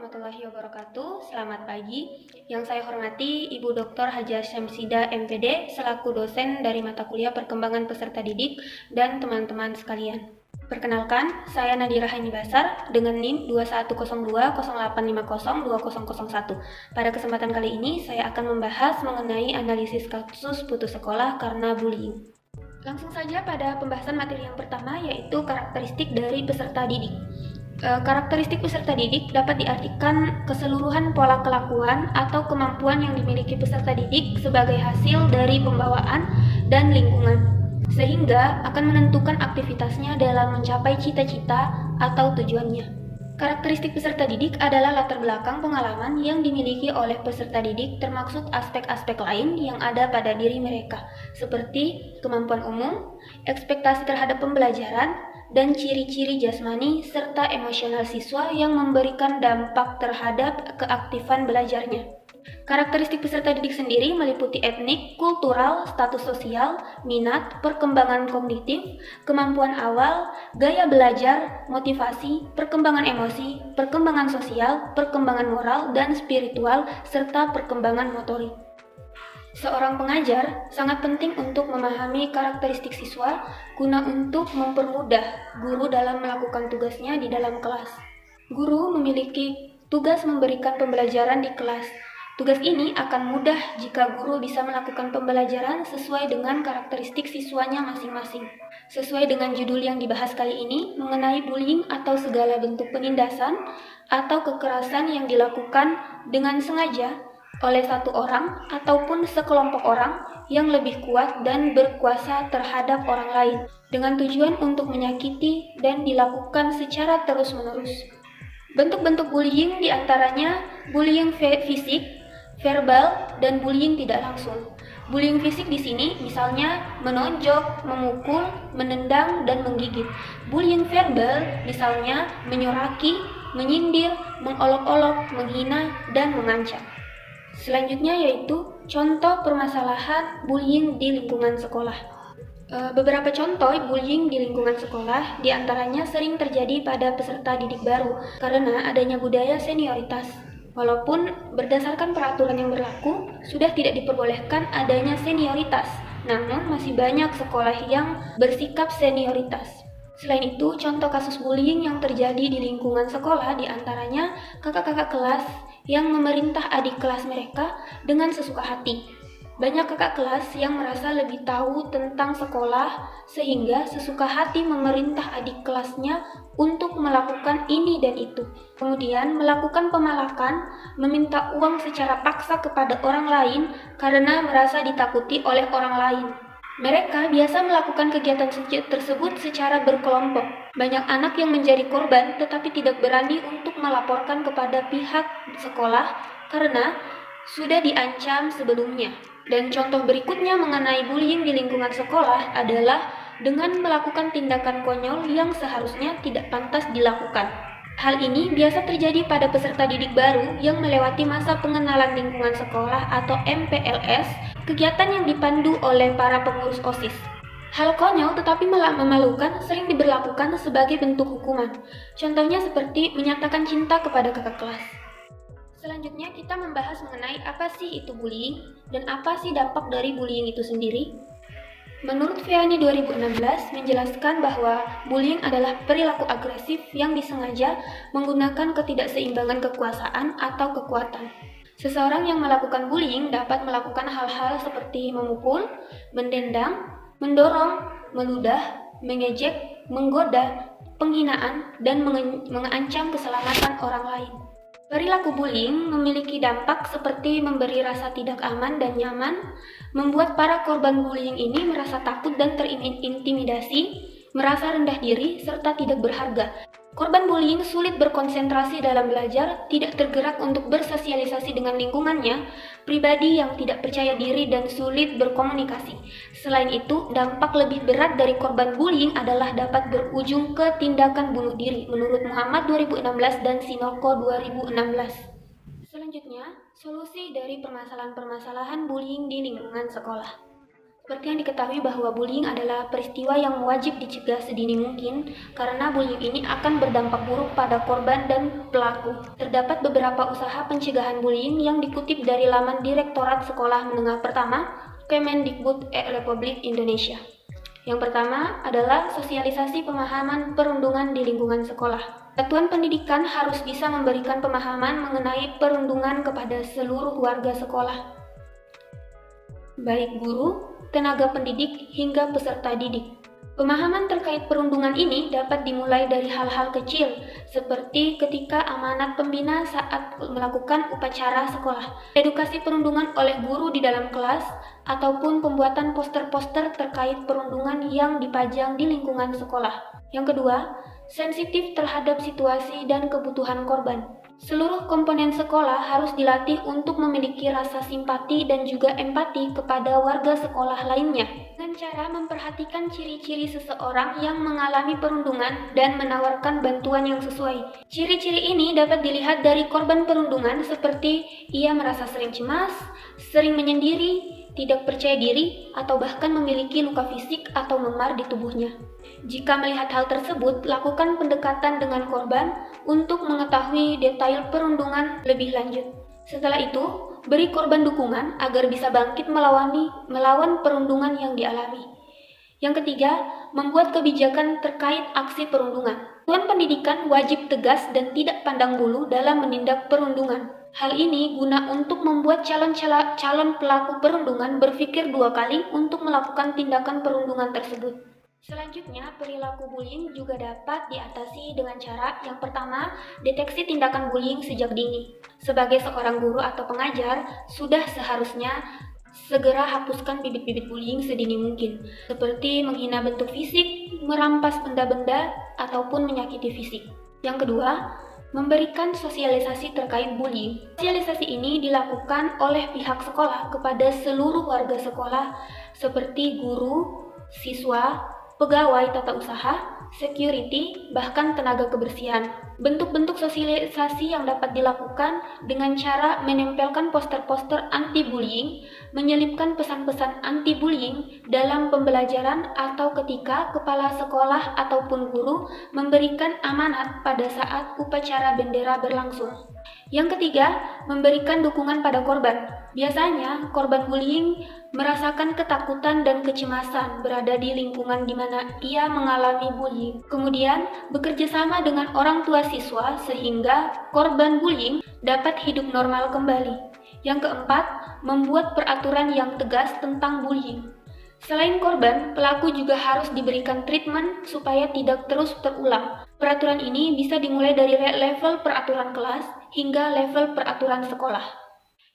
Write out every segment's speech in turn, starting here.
warahmatullahi wabarakatuh. Selamat pagi. Yang saya hormati Ibu Dr. Hajah Syamsida MPD selaku dosen dari mata kuliah Perkembangan Peserta Didik dan teman-teman sekalian. Perkenalkan, saya Nadira Haini Basar dengan NIM 210208502001. Pada kesempatan kali ini, saya akan membahas mengenai analisis kasus putus sekolah karena bullying. Langsung saja pada pembahasan materi yang pertama, yaitu karakteristik dari peserta didik. Karakteristik peserta didik dapat diartikan keseluruhan pola kelakuan atau kemampuan yang dimiliki peserta didik sebagai hasil dari pembawaan dan lingkungan, sehingga akan menentukan aktivitasnya dalam mencapai cita-cita atau tujuannya. Karakteristik peserta didik adalah latar belakang pengalaman yang dimiliki oleh peserta didik termasuk aspek-aspek lain yang ada pada diri mereka, seperti kemampuan umum, ekspektasi terhadap pembelajaran, dan ciri-ciri jasmani serta emosional siswa yang memberikan dampak terhadap keaktifan belajarnya. Karakteristik peserta didik sendiri meliputi etnik, kultural, status sosial, minat, perkembangan kognitif, kemampuan awal, gaya belajar, motivasi, perkembangan emosi, perkembangan sosial, perkembangan moral dan spiritual, serta perkembangan motorik. Seorang pengajar sangat penting untuk memahami karakteristik siswa guna untuk mempermudah guru dalam melakukan tugasnya di dalam kelas. Guru memiliki tugas memberikan pembelajaran di kelas. Tugas ini akan mudah jika guru bisa melakukan pembelajaran sesuai dengan karakteristik siswanya masing-masing. Sesuai dengan judul yang dibahas kali ini mengenai bullying atau segala bentuk penindasan atau kekerasan yang dilakukan dengan sengaja oleh satu orang ataupun sekelompok orang yang lebih kuat dan berkuasa terhadap orang lain dengan tujuan untuk menyakiti dan dilakukan secara terus-menerus. Bentuk-bentuk bullying diantaranya bullying fisik, verbal, dan bullying tidak langsung. Bullying fisik di sini misalnya menonjok, memukul, menendang, dan menggigit. Bullying verbal misalnya menyoraki, menyindir, mengolok-olok, menghina, dan mengancam. Selanjutnya yaitu contoh permasalahan bullying di lingkungan sekolah. Beberapa contoh bullying di lingkungan sekolah diantaranya sering terjadi pada peserta didik baru karena adanya budaya senioritas. Walaupun berdasarkan peraturan yang berlaku sudah tidak diperbolehkan adanya senioritas, namun masih banyak sekolah yang bersikap senioritas. Selain itu, contoh kasus bullying yang terjadi di lingkungan sekolah diantaranya kakak-kakak kelas yang memerintah adik kelas mereka dengan sesuka hati. Banyak kakak kelas yang merasa lebih tahu tentang sekolah sehingga sesuka hati memerintah adik kelasnya untuk melakukan ini dan itu. Kemudian melakukan pemalakan, meminta uang secara paksa kepada orang lain karena merasa ditakuti oleh orang lain. Mereka biasa melakukan kegiatan tersebut secara berkelompok. Banyak anak yang menjadi korban tetapi tidak berani untuk melaporkan kepada pihak sekolah karena sudah diancam sebelumnya. Dan contoh berikutnya mengenai bullying di lingkungan sekolah adalah dengan melakukan tindakan konyol yang seharusnya tidak pantas dilakukan. Hal ini biasa terjadi pada peserta didik baru yang melewati masa pengenalan lingkungan sekolah atau MPLS, kegiatan yang dipandu oleh para pengurus OSIS. Hal konyol tetapi memalukan sering diberlakukan sebagai bentuk hukuman. Contohnya seperti menyatakan cinta kepada kakak kelas. Selanjutnya kita membahas mengenai apa sih itu bullying dan apa sih dampak dari bullying itu sendiri. Menurut Vianney 2016 menjelaskan bahwa bullying adalah perilaku agresif yang disengaja menggunakan ketidakseimbangan kekuasaan atau kekuatan. Seseorang yang melakukan bullying dapat melakukan hal-hal seperti memukul, mendendang, mendorong, meludah, mengejek, menggoda, penghinaan, dan mengancam keselamatan orang lain. Perilaku bullying memiliki dampak seperti memberi rasa tidak aman dan nyaman, membuat para korban bullying ini merasa takut dan terintimidasi, merasa rendah diri, serta tidak berharga. Korban bullying sulit berkonsentrasi dalam belajar, tidak tergerak untuk bersosialisasi dengan lingkungannya, pribadi yang tidak percaya diri dan sulit berkomunikasi. Selain itu, dampak lebih berat dari korban bullying adalah dapat berujung ke tindakan bunuh diri menurut Muhammad 2016 dan Sinoko 2016. Selanjutnya, solusi dari permasalahan-permasalahan bullying di lingkungan sekolah. Seperti yang diketahui bahwa bullying adalah peristiwa yang wajib dicegah sedini mungkin karena bullying ini akan berdampak buruk pada korban dan pelaku. Terdapat beberapa usaha pencegahan bullying yang dikutip dari laman Direktorat Sekolah Menengah Pertama, Kemendikbud Republik Indonesia. Yang pertama adalah sosialisasi pemahaman perundungan di lingkungan sekolah. Satuan pendidikan harus bisa memberikan pemahaman mengenai perundungan kepada seluruh warga sekolah, baik guru, tenaga pendidik, hingga peserta didik. Pemahaman terkait perundungan ini dapat dimulai dari hal-hal kecil, seperti ketika amanat pembina saat melakukan upacara sekolah, edukasi perundungan oleh guru di dalam kelas, ataupun pembuatan poster-poster terkait perundungan yang dipajang di lingkungan sekolah. Yang kedua, sensitif terhadap situasi dan kebutuhan korban. Seluruh komponen sekolah harus dilatih untuk memiliki rasa simpati dan juga empati kepada warga sekolah lainnya, dengan cara memperhatikan ciri-ciri seseorang yang mengalami perundungan dan menawarkan bantuan yang sesuai. Ciri-ciri ini dapat dilihat dari korban perundungan seperti ia merasa sering cemas, sering menyendiri, tidak percaya diri, atau bahkan memiliki luka fisik atau memar di tubuhnya. Jika melihat hal tersebut, lakukan pendekatan dengan korban untuk mengetahui detail perundungan lebih lanjut. Setelah itu, beri korban dukungan agar bisa bangkit melawan perundungan yang dialami. Yang ketiga, membuat kebijakan terkait aksi perundungan. Satuan pendidikan wajib tegas dan tidak pandang bulu dalam menindak perundungan. Hal ini guna untuk membuat calon pelaku perundungan berpikir dua kali untuk melakukan tindakan perundungan tersebut. Selanjutnya, perilaku bullying juga dapat diatasi dengan cara yang pertama, deteksi tindakan bullying sejak dini. Sebagai seorang guru atau pengajar, sudah seharusnya segera hapuskan bibit-bibit bullying sedini mungkin, seperti menghina bentuk fisik, merampas benda-benda, ataupun menyakiti fisik. Yang kedua, memberikan sosialisasi terkait bullying. Sosialisasi ini dilakukan oleh pihak sekolah kepada seluruh warga sekolah, seperti guru, siswa, pegawai tata usaha, security, bahkan tenaga kebersihan. Bentuk-bentuk sosialisasi yang dapat dilakukan dengan cara menempelkan poster-poster anti-bullying, menyelipkan pesan-pesan anti-bullying dalam pembelajaran atau ketika kepala sekolah ataupun guru memberikan amanat pada saat upacara bendera berlangsung. Yang ketiga, memberikan dukungan pada korban. Biasanya, korban bullying merasakan ketakutan dan kecemasan berada di lingkungan di mana ia mengalami bullying. Kemudian, bekerja sama dengan orang tua siswa sehingga korban bullying dapat hidup normal kembali. Yang keempat, membuat peraturan yang tegas tentang bullying. Selain korban, pelaku juga harus diberikan treatment supaya tidak terus terulang. Peraturan ini bisa dimulai dari level peraturan kelas hingga level peraturan sekolah.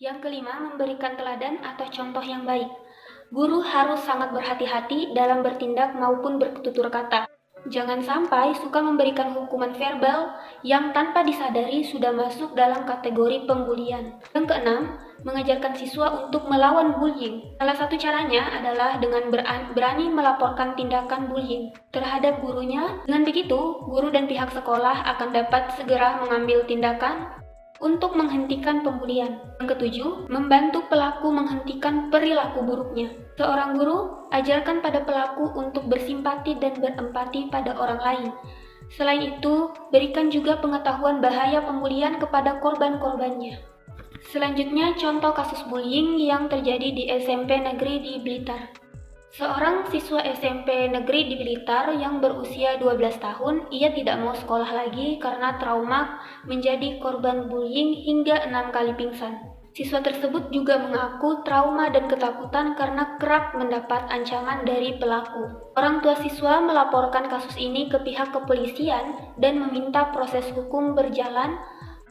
Yang kelima, memberikan teladan atau contoh yang baik. Guru harus sangat berhati-hati dalam bertindak maupun bertutur kata. Jangan sampai suka memberikan hukuman verbal yang tanpa disadari sudah masuk dalam kategori pembulian. Yang keenam, mengajarkan siswa untuk melawan bullying. Salah satu caranya adalah dengan berani melaporkan tindakan bullying terhadap gurunya. Dengan begitu, guru dan pihak sekolah akan dapat segera mengambil tindakan untuk menghentikan pembulian. Yang ketujuh, membantu pelaku menghentikan perilaku buruknya. Seorang guru, ajarkan pada pelaku untuk bersimpati dan berempati pada orang lain. Selain itu, berikan juga pengetahuan bahaya pembulian kepada korban-korbannya. Selanjutnya, contoh kasus bullying yang terjadi di SMP Negeri di Blitar. Seorang siswa SMP negeri di Blitar yang berusia 12 tahun, ia tidak mau sekolah lagi karena trauma menjadi korban bullying hingga 6 kali pingsan. Siswa tersebut juga mengaku trauma dan ketakutan karena kerap mendapat ancaman dari pelaku. Orang tua siswa melaporkan kasus ini ke pihak kepolisian dan meminta proses hukum berjalan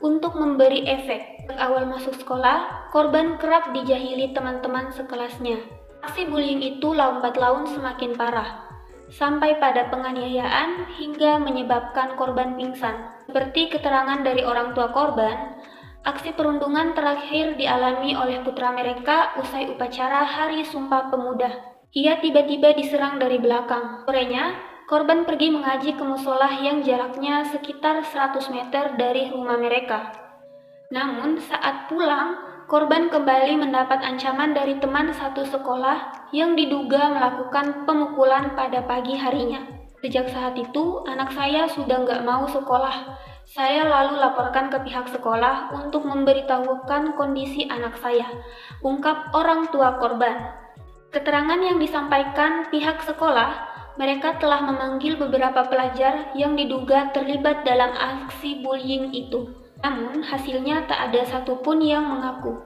untuk memberi efek. Awal masuk sekolah, korban kerap dijahili teman-teman sekelasnya. Aksi bullying itu lambat laun semakin parah, sampai pada penganiayaan hingga menyebabkan korban pingsan. Seperti keterangan dari orang tua korban, aksi perundungan terakhir dialami oleh putra mereka usai upacara Hari Sumpah Pemuda. Ia tiba-tiba diserang dari belakang. Sorenya, korban pergi mengaji ke musolah yang jaraknya sekitar 100 meter dari rumah mereka. Namun saat pulang, korban kembali mendapat ancaman dari teman satu sekolah yang diduga melakukan pemukulan pada pagi harinya. Sejak saat itu, anak saya sudah nggak mau sekolah. Saya lalu laporkan ke pihak sekolah untuk memberitahukan kondisi anak saya, ungkap orang tua korban. Keterangan yang disampaikan pihak sekolah, mereka telah memanggil beberapa pelajar yang diduga terlibat dalam aksi bullying itu. Namun, hasilnya tak ada satupun yang mengaku.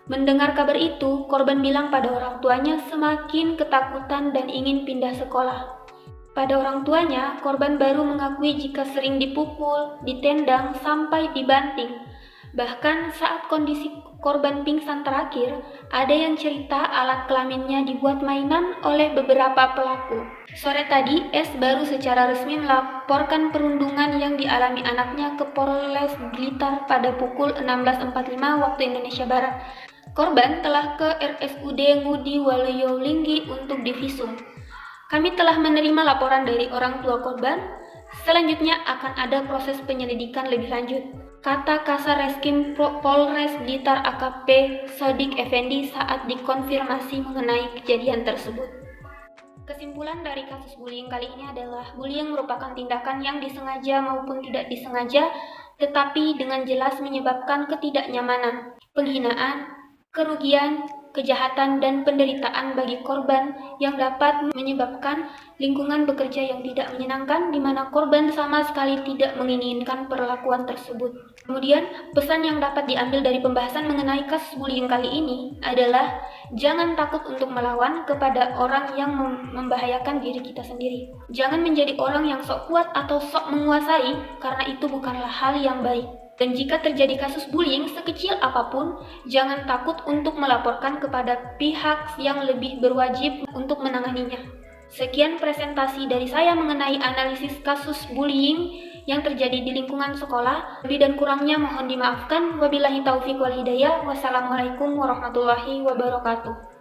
Mendengar kabar itu, korban bilang pada orang tuanya semakin ketakutan dan ingin pindah sekolah. Pada orang tuanya, korban baru mengakui jika sering dipukul, ditendang, sampai dibanting. Bahkan saat kondisi korban pingsan terakhir, ada yang cerita alat kelaminnya dibuat mainan oleh beberapa pelaku. Sore tadi, S baru secara resmi melaporkan perundungan yang dialami anaknya ke Polres Blitar pada pukul 16.45 waktu Indonesia Barat. Korban telah ke RSUD Ngudi Waluyo Linggi untuk divisum. Kami telah menerima laporan dari orang tua korban. Selanjutnya akan ada proses penyelidikan lebih lanjut, kata Kasar Reskrim Polres Blitar AKP Sodik Effendi saat dikonfirmasi mengenai kejadian tersebut. Kesimpulan dari kasus bullying kali ini adalah bullying merupakan tindakan yang disengaja maupun tidak disengaja, tetapi dengan jelas menyebabkan ketidaknyamanan, penghinaan, kerugian, kejahatan, dan penderitaan bagi korban yang dapat menyebabkan lingkungan bekerja yang tidak menyenangkan di mana korban sama sekali tidak menginginkan perlakuan tersebut. Kemudian, pesan yang dapat diambil dari pembahasan mengenai kasus bullying kali ini adalah jangan takut untuk melawan kepada orang yang membahayakan diri kita sendiri. Jangan menjadi orang yang sok kuat atau sok menguasai karena itu bukanlah hal yang baik. Dan jika terjadi kasus bullying sekecil apapun, jangan takut untuk melaporkan kepada pihak yang lebih berwajib untuk menanganinya. Sekian presentasi dari saya mengenai analisis kasus bullying yang terjadi di lingkungan sekolah. Lebih dan kurangnya mohon dimaafkan. Wabillahi taufiq wal hidayah. Wassalamualaikum warahmatullahi wabarakatuh.